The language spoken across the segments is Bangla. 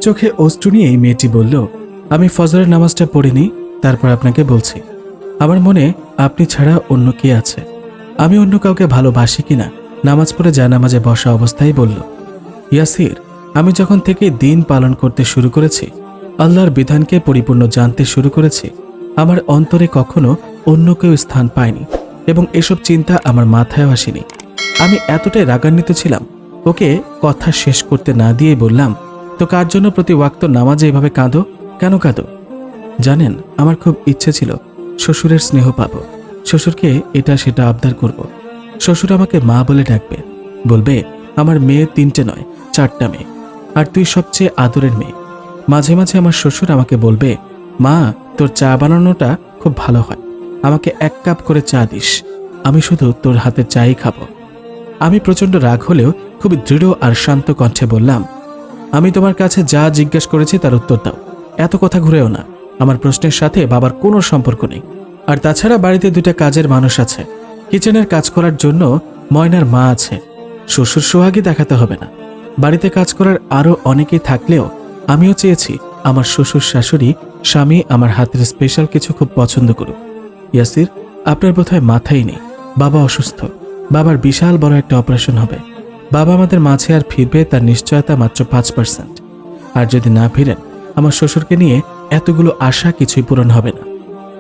চোখে অশ্রু নিয়েই মেয়েটি বলল, আমি ফজরের নামাজটা পড়িনি, তারপর আপনাকে বলছি। আমার মনে আপনি ছাড়া অন্য কে আছে? আমি অন্য কাউকে ভালোবাসি কিনা নামাজ পড়ে জায়নামাজে বসা অবস্থায় বলল, ইয়াসির, আমি যখন থেকে দিন পালন করতে শুরু করেছি, আল্লাহর বিধানকে পরিপূর্ণ জানতে শুরু করেছি, আমার অন্তরে কখনো অন্য কেউ স্থান পায়নি এবং এসব চিন্তা আমার মাথায়ও আসেনি। আমি এতটাই রাগান্বিত ছিলাম, ওকে কথা শেষ করতে না দিয়েই বললাম, তো কার জন্য প্রতি ওয়াক্ত নামাজে এভাবে কাঁদো? কেন কাঁদো? জানেন, আমার খুব ইচ্ছে ছিল শ্বশুরের স্নেহ পাব, শ্বশুরকে এটা সেটা আবদার করব। শ্বশুর আমাকে মা বলে ডাকবে, বলবে আমার মেয়ে 3টে নয় 4টা মেয়ে, আর তুই সবচেয়ে আদরের মেয়ে। মাঝে মাঝে আমার শ্বশুর আমাকে বলবে, মা তোর চা বানানোটা খুব ভালো হয়, আমাকে 1 কাপ করে চা দিস, আমি শুধু তোর হাতের চাই খাবো। আমি প্রচণ্ড রাগ হলেও খুব দৃঢ় আর শান্ত কণ্ঠে বললাম, আমি তোমার কাছে যা জিজ্ঞেস করেছি তার উত্তর দাও, এত কথা ঘুরেও না। আমার প্রশ্নের সাথে বাবার কোনো সম্পর্ক নেই। আর তাছাড়া বাড়িতে 2টা কাজের মানুষ আছে, কিচেনের কাজ করার জন্য ময়নার মা আছে, শ্বশুর সোহাগী দেখাতে হবে না। বাড়িতে কাজ করার আরও অনেকেই থাকলেও আমিও চেয়েছি আমার শ্বশুর শাশুড়ি স্বামী আমার হাতের স্পেশাল কিছু খুব পছন্দ করুক। ইয়াসির, আপনার বোধহয় মাথাই নেই, বাবা অসুস্থ, বাবার বিশাল বড় একটা অপারেশন হবে, বাবা আমাদের মাঝে আর ফিরবে তার নিশ্চয়তা মাত্র 5%। আর যদি না ফিরেন, আমার শ্বশুরকে নিয়ে এতগুলো আশা কিছুই পূরণ হবে না।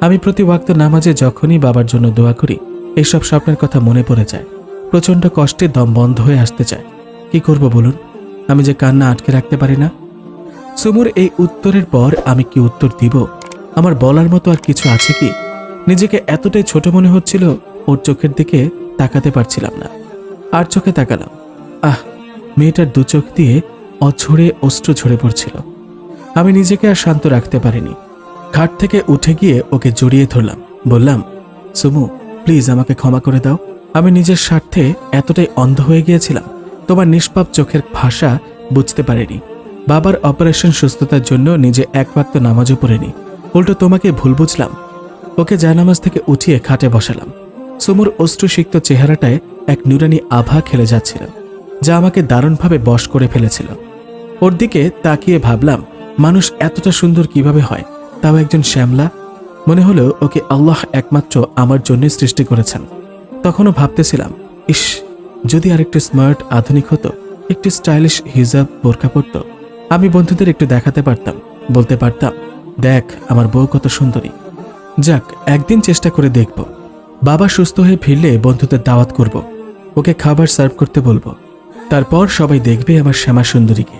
আমি প্রতি ওয়াক্ত নামাজে যখনই বাবার জন্য দোয়া করি, এইসব স্বপ্নের কথা মনে পড়ে যায়, প্রচণ্ড কষ্টে দম বন্ধ হয়ে আসতে চায়। কি করব বলুন? আমি যে কান্না আটকে রাখতে পারি না। সুমুর এই উত্তরের পর আমি কি উত্তর দিব? আমার বলার মতো আর কিছু আছে কি? নিজেকে এতটাই ছোট মনে হচ্ছিল, ওর চোখের দিকে তাকাতে পারছিলাম না। আর চোখে তাকালাম, মেয়েটার 2 চোখ দিয়ে অঝরে অশ্রু ঝরে পড়ছিল। আমি নিজেকে আর শান্ত রাখতে পারিনি। খাট থেকে উঠে গিয়ে ওকে জড়িয়ে ধরলাম, বললাম, সুমু প্লিজ আমাকে ক্ষমা করে দাও, আমি নিজের স্বার্থে এতটাই অন্ধ হয়ে গিয়েছিলাম, তোমার নিষ্পাপ চোখের ভাষা বুঝতে পারিনি। বাবার অপারেশন সুস্থতার জন্য নিজে 1 ওয়াক্ত নামাজও পড়িনি, উল্টো তোমাকে ভুল বুঝলাম। ওকে জায়নামাজ থেকে উঠিয়ে খাটে বসালাম। সুমুর অশ্রুসিক্ত চেহারাটায় এক নুরানি আভা খেলে যাচ্ছিল, যা আমাকে দারুণভাবে বশ করে ফেলেছিল। ওর দিকে তাকিয়ে ভাবলাম, মানুষ এতটা সুন্দর কিভাবে হয়, তাও একজন শ্যামলা। মনে হলো ওকে আল্লাহ একমাত্র আমার জন্য সৃষ্টি করেছেন। তখনও ভাবতেছিলাম, ইস, যদি আরেকটু স্মার্ট আধুনিক হতো, একটু স্টাইলিশ হিজাব বোরকা পরত, আমি বন্ধুদের একটু দেখাতে পারতাম, বলতে পারতাম, দেখ আমার বউ কত সুন্দরী। যাক, একদিন চেষ্টা করে দেখব। বাবা সুস্থ হয়ে ফিরলে বন্ধুদের দাওয়াত করব, ওকে খাবার সার্ভ করতে বলবো, তারপর সবাই দেখবে আমার শ্যামা সুন্দরীকে।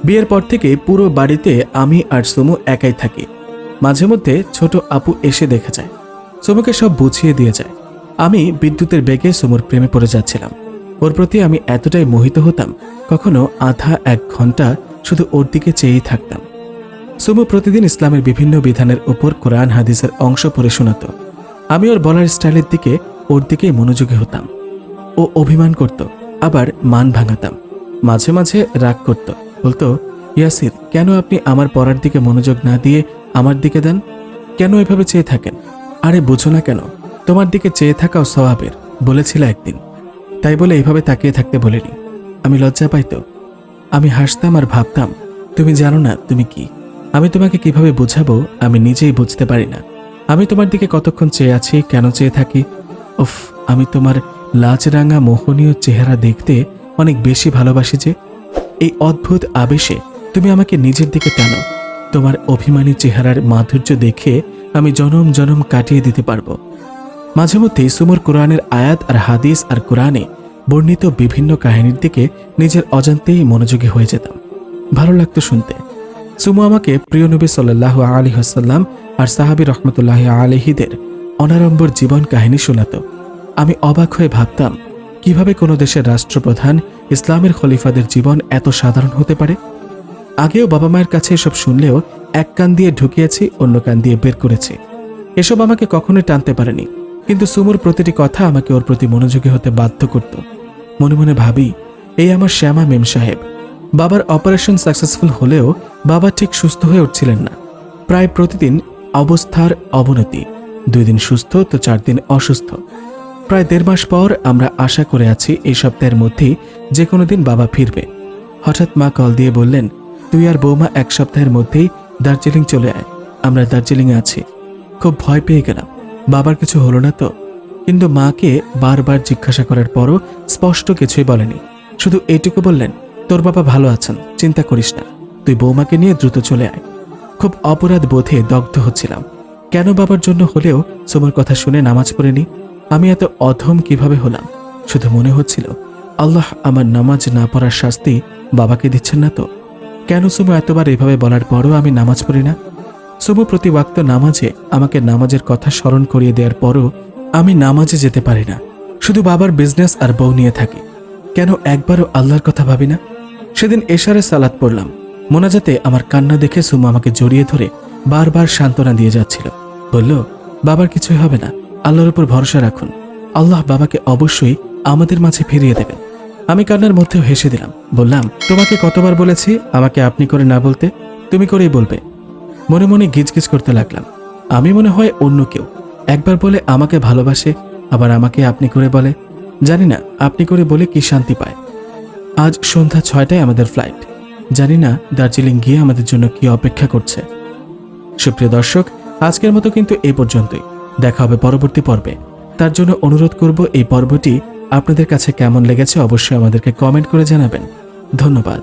বিয়ের পর থেকে পুরো বাড়িতে আমি আর সুমু একাই থাকি। মাঝে মধ্যে ছোট আপু এসে দেখে যায়, সুমুকে সব বুঝিয়ে দিয়ে যায়। আমি বিদ্যুতের বেগে সুমুর প্রেমে পড়ে যাচ্ছিলাম। ওর প্রতি আমি এতটাই মোহিত হতাম, কখনো আধা 1 ঘন্টা শুধু ওর দিকে চেয়েই থাকতাম। সুমু প্রতিদিন ইসলামের বিভিন্ন বিধানের উপর কোরআন হাদিসের অংশ পড়ে শোনাত। আমি ওর বলার স্টাইলের দিকে ওর দিকেই মনোযোগী হতাম। ও অভিমান করত, আবার মান ভাঙাতাম, মাঝে মাঝে রাগ করত, বলতো, ইয়াসির, কেন আপনি আমার পড়ার দিকে মনোযোগ না দিয়ে আমার দিকে দেন? কেন এভাবে চেয়ে থাকেন? আরে বুঝো না কেন, তোমার দিকে চেয়ে থাকাও সওয়াবের, বলেছিল একদিন। তাই বলে এইভাবে তাকিয়ে থাকতে বলিনি। আমি লজ্জা পাইতো। আমি হাসতাম আর ভাবতাম, তুমি জানো না তুমি কি। আমি তোমাকে কিভাবে বুঝাবো আমি নিজেই বুঝতে পারি না। আমি তোমার দিকে কতক্ষণ চেয়ে আছি, কেন চেয়ে থাকি? উফ, আমি তোমার লাজরাঙা মোহনীয় চেহারা দেখতে অনেক বেশি ভালোবাসি যে। এই অদ্ভুত আবেশে তুমি আমাকে নিজের দিকে টানো। তোমার অভিমানী চেহারার মাধুর্য দেখে আমি জনম জনম কাটিয়ে দিতে পারবো। মাঝে মধ্যে সুমুর কোরআনের আয়াত আর হাদিস আর কোরআনে বর্ণিত বিভিন্ন কাহিনীর দিকে নিজের অজান্তেই মনোযোগী হয়ে যেতাম। ভালো লাগতো শুনতে। সুমু আমাকে প্রিয় নবী সাল্লাল্লাহু আলাইহি ওয়াসাল্লাম আর সাহাবী রহমতুল্লাহি আলাইহিদের অনাড়ম্বর জীবন কাহিনী শোনাতো। আমি অবাক হয়ে ভাবতাম, কিভাবে কোনো দেশের রাষ্ট্রপ্রধান, ইসলামের খলিফাদের জীবন এত সাধারণ হতে পারে। আগেও বাবা মায়ের কাছে এসব শুনলেও 1 কান দিয়ে ঢুকিয়েছি, অন্য কান দিয়ে বের করেছি। এসব আমাকে কখনোই টানতে পারেনি, কিন্তু সুমুর প্রতিটি কথা আমাকে ওর প্রতি মনোযোগী হতে বাধ্য করত। মনে মনে ভাবি, এই আমার শ্যামা মেম সাহেব। বাবার অপারেশন সাকসেসফুল হলেও বাবা ঠিক সুস্থ হয়ে উঠছিলেন না। প্রায় প্রতিদিন অবস্থার অবনতি, 2 দিন সুস্থ তো 4 দিন অসুস্থ। প্রায় 1.5 মাস পর আমরা আশা করে আছি এই সপ্তাহের মধ্যেই যে কোনো দিন বাবা ফিরবে। হঠাৎ মা কল দিয়ে বললেন, তুই আর বৌমা 1 সপ্তাহের মধ্যেই দার্জিলিং চলে আয়। আমরা দার্জিলিংয়ে আছি। খুব ভয় পেয়ে গেলাম, বাবার কিছু হলো না তো। কিন্তু মাকে বারবার জিজ্ঞাসা করার পরও স্পষ্ট কিছুই বলেনি, শুধু এইটুকু বললেন, তোর বাবা ভালো আছেন, চিন্তা করিস না, তুই বৌমাকে নিয়ে দ্রুত চলে আয়। খুব অপরাধ বোধে দগ্ধ হচ্ছিলাম। কেন বাবার জন্য হলেও সুমোর কথা শুনে নামাজ পড়েনি? আমি এত অধম কিভাবে হলাম? শুধু মনে হচ্ছিল, আল্লাহ আমার নামাজ না পড়ার শাস্তি বাবাকে দিচ্ছেন না তো? কেন সুমো এতবার এভাবে বলার পরও আমি নামাজ পড়ি না? সুমো প্রতি ওয়াক্ত নামাজে আমাকে নামাজের কথা স্মরণ করিয়ে দেওয়ার পরও আমি নামাজে যেতে পারি না, শুধু বাবার বিজনেস আর বউ নিয়ে থাকি। কেন একবারও আল্লাহর কথা ভাবি না? সেদিন এশারে সালাত পড়লাম, মোনাজাতে আমার কান্না দেখে সুমো আমাকে জড়িয়ে ধরে বারবার সান্ত্বনা দিয়ে যাচ্ছিল। বলল, বাবার কিছুই হবে না, আল্লাহর উপর ভরসা রাখুন, আল্লাহ বাবাকে অবশ্যই আমাদের মাঝে ফিরিয়ে দেবেন। আমি কান্নার মধ্যেও হেসে দিলাম, বললাম, তোমাকে কতবার বলেছি আমাকে আপনি করে না বলতে? তুমি করেই বলবে। মনে মনে গিজগিজ করতে লাগলাম, আমি মনে হয় অন্য কেউ। একবার বলে আমাকে ভালোবাসে, আবার আমাকে আপনি করে বলে। জানি না আপনি করে বলে কি শান্তি পায়। আজ সন্ধ্যা 6টায় আমাদের ফ্লাইট। জানি না দার্জিলিং গিয়ে আমাদের জন্য কি অপেক্ষা করছে। সুপ্রিয় দর্শক, আজকের মতো কিন্তু এই পর্যন্তই। দেখা হবে পরবর্তী পর্বে। তার জন্য অনুরোধ করব, এই পর্বটি আপনাদের কাছে কেমন লেগেছে অবশ্যই আমাদেরকে কমেন্ট করে জানাবেন। ধন্যবাদ।